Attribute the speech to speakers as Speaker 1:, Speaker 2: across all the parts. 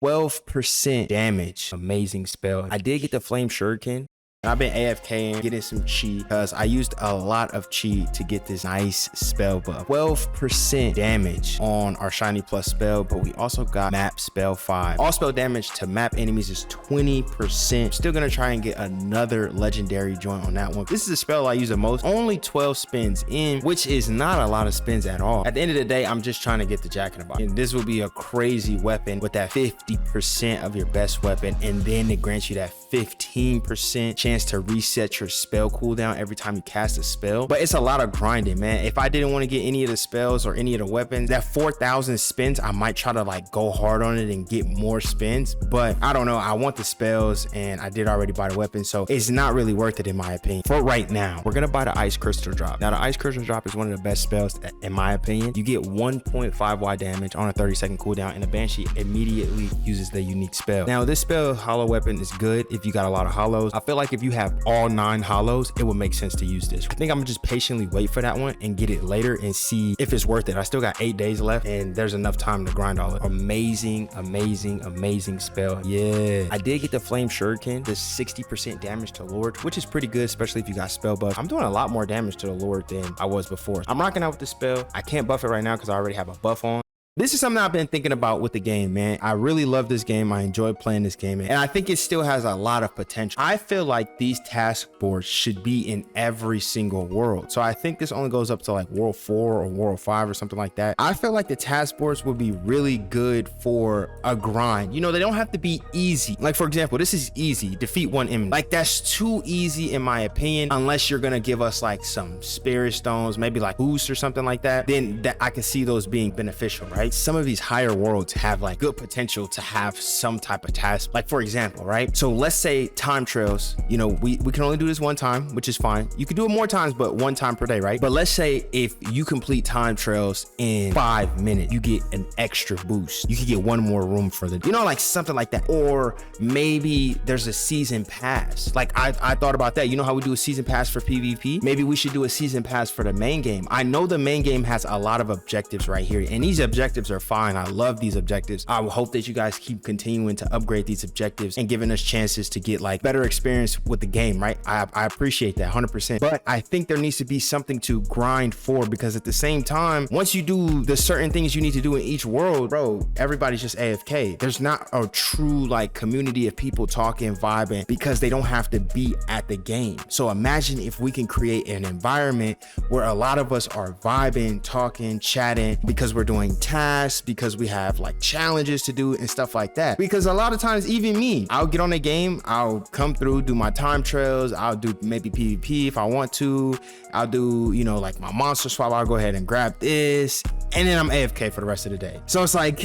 Speaker 1: 12% damage. Amazing spell. I did get the Flame Shuriken. I've been AFKing, getting some chi because I used a lot of chi to get this nice spell buff. 12% damage on our shiny plus spell, but we also got map spell 5. All spell damage to map enemies is 20%. Still gonna try and get another legendary joint on that one. This is a spell I use the most. Only 12 spins in, which is not a lot of spins at all. At the end of the day, I'm just trying to get the Jack in the Box. And this will be a crazy weapon with that 50% of your best weapon, and then it grants you that 15% chance to reset your spell cooldown every time you cast a spell. But it's a lot of grinding, man. If I didn't want to get any of the spells or any of the weapons, that 4,000 spins, I might try to like go hard on it and get more spins, but I don't know. I want the spells and I did already buy the weapon, so it's not really worth it in my opinion. For right now, we're gonna buy the Ice Crystal Drop. Now the Ice Crystal Drop is one of the best spells in my opinion. You get 1.5 wide damage on a 30-second cooldown, and the Banshee immediately uses the unique spell. Now this spell Holo weapon is good if you got a lot of holos. I feel like if you have all 9 holos, it would make sense to use this. I think I'm gonna just patiently wait for that one and get it later and see if it's worth it. I still got 8 days left and there's enough time to grind all it. Amazing, amazing, amazing spell. Yeah, I did get the Flame Shuriken, the 60% damage to Lord, which is pretty good, especially if you got spell buff. I'm doing a lot more damage to the Lord than I was before. I'm rocking out with the spell. I can't buff it right now because I already have a buff on. This is something I've been thinking about with the game, man. I really love this game. I enjoy playing this game, and I think it still has a lot of potential. I feel like these task boards should be in every single world. So I think this only goes up to like world 4 or world 5 or something like that. I feel like the task boards would be really good for a grind. You know, they don't have to be easy. Like for example, this is easy, defeat 1 enemy. Like that's too easy in my opinion, unless you're gonna give us like some spirit stones, maybe like boost or something like that. Then that I can see those being beneficial, right? Some of these higher worlds have like good potential to have some type of task. Like for example, right? So let's say time trails, you know, we can only do this 1 time, which is fine. You can do it more times, but 1 time per day, right? But let's say if you complete time trails in 5 minutes, you get an extra boost. You can get 1 more room for the, you know, like something like that. Or maybe there's a season pass. Like I thought about that. You know how we do a season pass for PvP? Maybe we should do a season pass for the main game. I know the main game has a lot of objectives right here, and these objectives are fine. I love these objectives. I hope that you guys keep continuing to upgrade these objectives and giving us chances to get like better experience with the game, right? I appreciate that 100%, but I think there needs to be something to grind for, because at the same time, once you do the certain things you need to do in each world, bro, everybody's just AFK. There's not a true like community of people talking, vibing, because they don't have to be at the game. So imagine if we can create an environment where a lot of us are vibing, talking, chatting, because we're doing tasks, because we have like challenges to do and stuff like that. Because a lot of times, even me, I'll get on a game, I'll come through, do my time trails, I'll do maybe PvP if I want to, I'll do, you know, like my monster swap, I'll go ahead and grab this, and then I'm AFK for the rest of the day. So it's like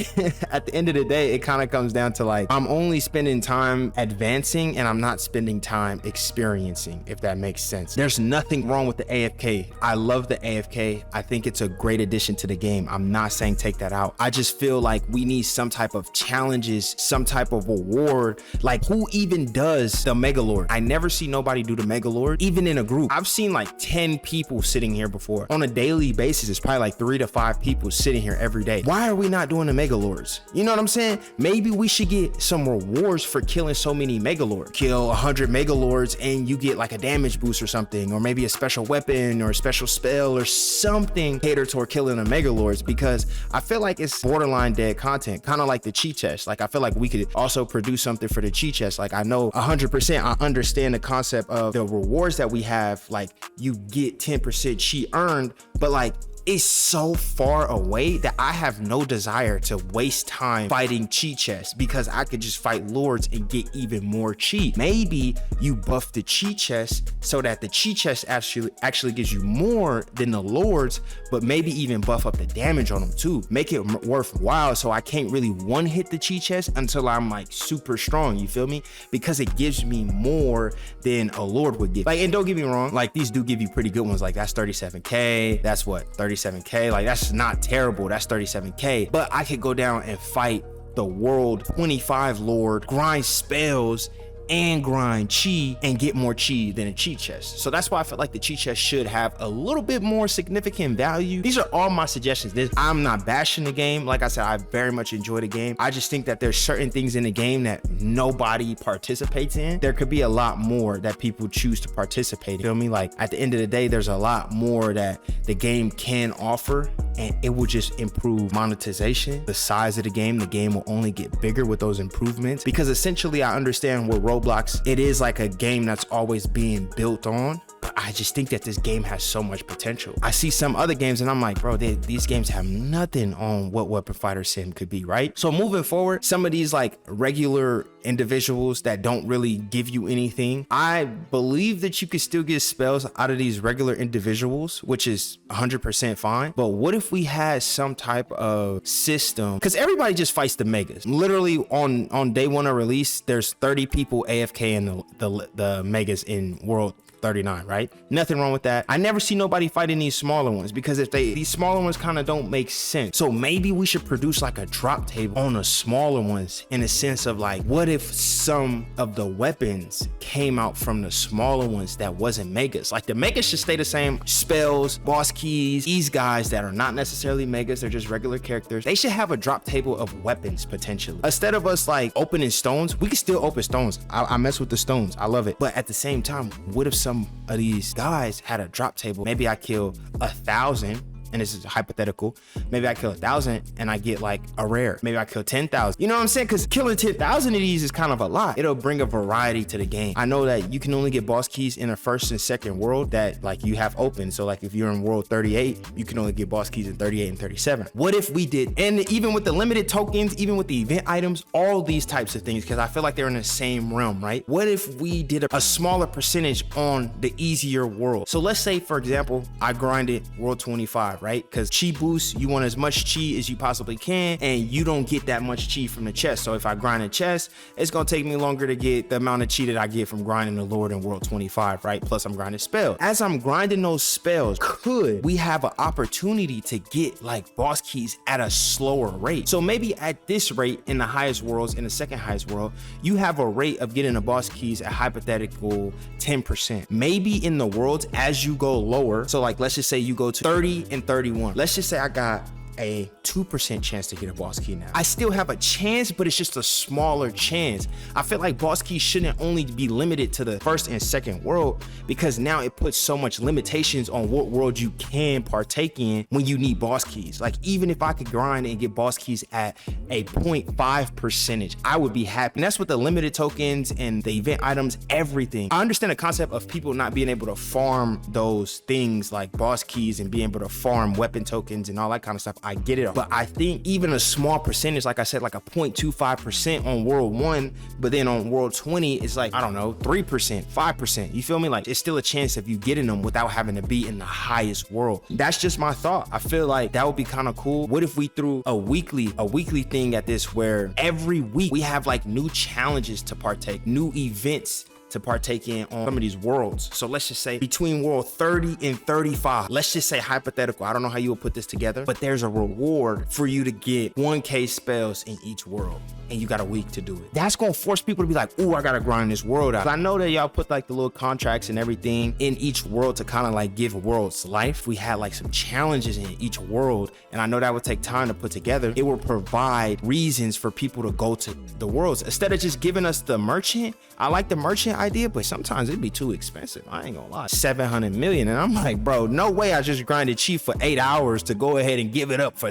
Speaker 1: at the end of the day, it kind of comes down to like, I'm only spending time advancing and I'm not spending time experiencing, if that makes sense. There's nothing wrong with the AFK. I love the AFK. I think it's a great addition to the game. I'm not saying take that out. I just feel like we need some type of challenges, some type of reward. Like who even does the Megalord? I never see nobody do the Megalord, even in a group. I've seen like 10 people sitting here before. On a daily basis, it's probably like 3 to 5 people sitting here every day. Why are we not doing the Megalords? You know what I'm saying? Maybe we should get some rewards for killing so many Megalords. Kill 100 Megalords and you get like a damage boost or something, or maybe a special weapon or a special spell or something catered toward killing the Megalords, because I feel like it's borderline dead content, kind of like the cheat chest. Like I feel like we could also produce something for the cheat chest. Like I know 100% I understand the concept of the rewards that we have, like you get 10% cheat earned, but like is so far away that I have no desire to waste time fighting cheat chests, because I could just fight lords and get even more cheat. Maybe you buff the cheat chest so that the cheat chest actually gives you more than the lords, but maybe even buff up the damage on them too. Make it worthwhile, so I can't really one hit the cheat chest until I'm like super strong, you feel me? Because it gives me more than a lord would give. Like, and don't get me wrong, like these do give you pretty good ones. Like that's 37k, that's what, 37k, like that's not terrible, that's 37k. But I could go down and fight the world 25 lord, grind spells, and grind chi and get more chi than a cheat chest. So that's why I feel like the cheat chest should have a little bit more significant value. These are all my suggestions. I'm not bashing the game. Like I said, I very much enjoy the game. I just think that there's certain things in the game that nobody participates in. There could be a lot more that people choose to participate in. Feel me? Like at the end of the day, there's a lot more that the game can offer, and it will just improve monetization. The size of the game will only get bigger with those improvements, because essentially I understand with Roblox, it is like a game that's always being built on. I just think that this game has so much potential. I see some other games and I'm like, bro, these games have nothing on what Weapon Fighter Sim could be, right? So moving forward, some of these like regular individuals that don't really give you anything, I believe that you could still get spells out of these regular individuals, which is 100% fine. But what if we had some type of system? Because everybody just fights the megas. Literally on day one of release, there's 30 people AFK in the megas in World 39, right? Nothing wrong with that. I never see nobody fighting these smaller ones, because these smaller ones kind of don't make sense. So maybe we should produce like a drop table on the smaller ones, in a sense of like, what if some of the weapons came out from the smaller ones that wasn't megas? Like the megas should stay the same. Spells, boss keys, these guys that are not necessarily megas, they're just regular characters, they should have a drop table of weapons potentially. Instead of us like opening stones, we can still open stones. I mess with the stones, I love it. But at the same time, what if some of these guys had a drop table? Maybe I kill 1,000, and this is hypothetical. Maybe I kill 1,000 and I get like a rare. Maybe I kill 10,000. You know what I'm saying? Because killing 10,000 of these is kind of a lot. It'll bring a variety to the game. I know that you can only get boss keys in the first and second world that like you have open. So like if you're in world 38, you can only get boss keys in 38 and 37. What if we did, and even with the limited tokens, even with the event items, all these types of things, because I feel like they're in the same realm, right? What if we did a smaller percentage on the easier world? So let's say, for example, I grinded world 25, right? Because chi boost, you want as much chi as you possibly can, and you don't get that much chi from the chest. So if I grind a chest, it's gonna take me longer to get the amount of chi that I get from grinding the Lord in world 25, right? Plus I'm grinding spells. As I'm grinding those spells, could we have an opportunity to get like boss keys at a slower rate? So maybe at this rate in the highest worlds, in the second highest world, you have a rate of getting the boss keys at hypothetical 10%. Maybe in the worlds as you go lower, so like let's just say you go to 30 and 31. Let's just say I got a 2% chance to get a boss key now. I still have a chance, but it's just a smaller chance. I feel like boss keys shouldn't only be limited to the first and second world, because now it puts so much limitations on what world you can partake in when you need boss keys. Like even if I could grind and get boss keys at a 0.5 percentage, I would be happy. And that's with the limited tokens and the event items, everything. I understand the concept of people not being able to farm those things like boss keys and being able to farm weapon tokens and all that kind of stuff. I get it, but I think even a small percentage, like I said, like a 0.25% on world 1, but then on world 20, it's like, I don't know, 3%, 5%. You feel me? Like it's still a chance of you getting them without having to be in the highest world. That's just my thought. I feel like that would be kind of cool. What if we threw a weekly thing at this, where every week we have like new challenges to partake, new events to partake in on some of these worlds. So let's just say between world 30 and 35, let's just say hypothetical, I don't know how you will put this together, but there's a reward for you to get 1K spells in each world, and you got a week to do it. That's gonna force people to be like, ooh, I gotta grind this world out. I know that y'all put like the little contracts and everything in each world to kind of like give worlds life. We had like some challenges in each world, and I know that would take time to put together. It will provide reasons for people to go to the worlds instead of just giving us the merchant. I like the merchant idea, but sometimes it'd be too expensive. I ain't gonna lie, 700 million. And I'm like, bro, no way I just grinded cheap for 8 hours to go ahead and give it up for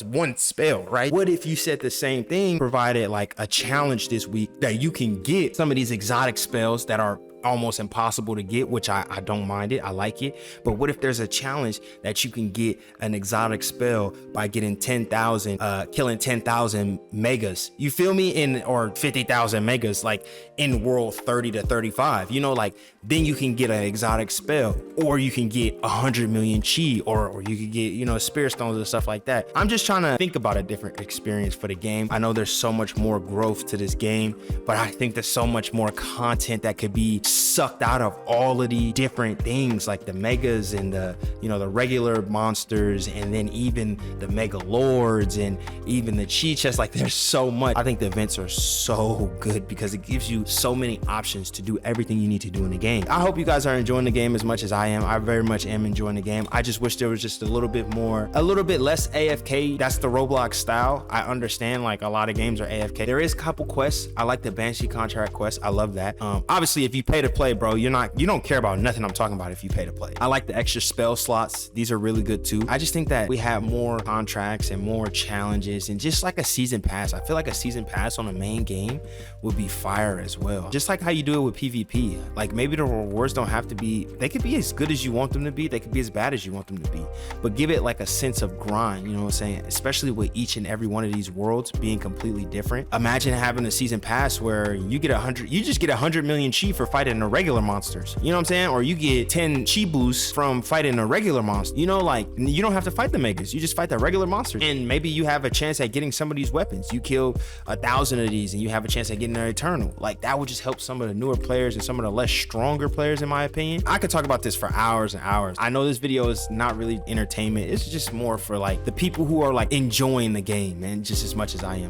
Speaker 1: one spell, right? What if you said the same thing, provided like a challenge this week that you can get some of these exotic spells that are almost impossible to get, which I don't mind it, I like it. But what if there's a challenge that you can get an exotic spell by getting 10,000, killing 10,000 megas, you feel me, or 50,000 megas, like in world 30 to 35, you know, like then you can get an exotic spell, or you can get 100 million chi, or you could get, you know, spirit stones and stuff like that. I'm just trying to think about a different experience for the game. I know there's so much more growth to this game, but I think there's so much more content that could be sucked out of all of the different things, like the megas and the, you know, the regular monsters, and then even the mega lords and even the chi chests. Like there's so much. I think the events are so good because it gives you so many options to do everything you need to do in the game. I hope you guys are enjoying the game as much as I am. I very much am enjoying the game. I just wish there was just a little bit less AFK. That's the Roblox style. I understand like a lot of games are AFK. There is a couple quests. I like the Banshee contract quest. I love that. Obviously if you pay to play, bro, you don't care about nothing I'm talking about if you pay to play. I like the extra spell slots. These are really good too. I just think that we have more contracts and more challenges and just like a season pass. I feel like a season pass on a main game would be fire as well. Just like how you do it with PvP. Like maybe the rewards don't have to be, they could be as good as you want them to be. They could be as bad as you want them to be, but give it like a sense of grind, you know what I'm saying? Especially with each and every one of these worlds being completely different. Imagine having a season pass where you just get 100 million chi for fighting the regular monsters. You know what I'm saying? Or you get 10 chi boosts from fighting a regular monster. You know, like you don't have to fight the megas. You just fight the regular monsters. And maybe you have a chance at getting some of these weapons. You kill 1,000 of these and you have a chance at getting an eternal. Like that would just help some of the newer players and some of the less stronger players, in my opinion. I could talk about this for hours and hours. I know this video is not really entertainment. It's just more for like the people who are like enjoying the game, man, just as much as I am.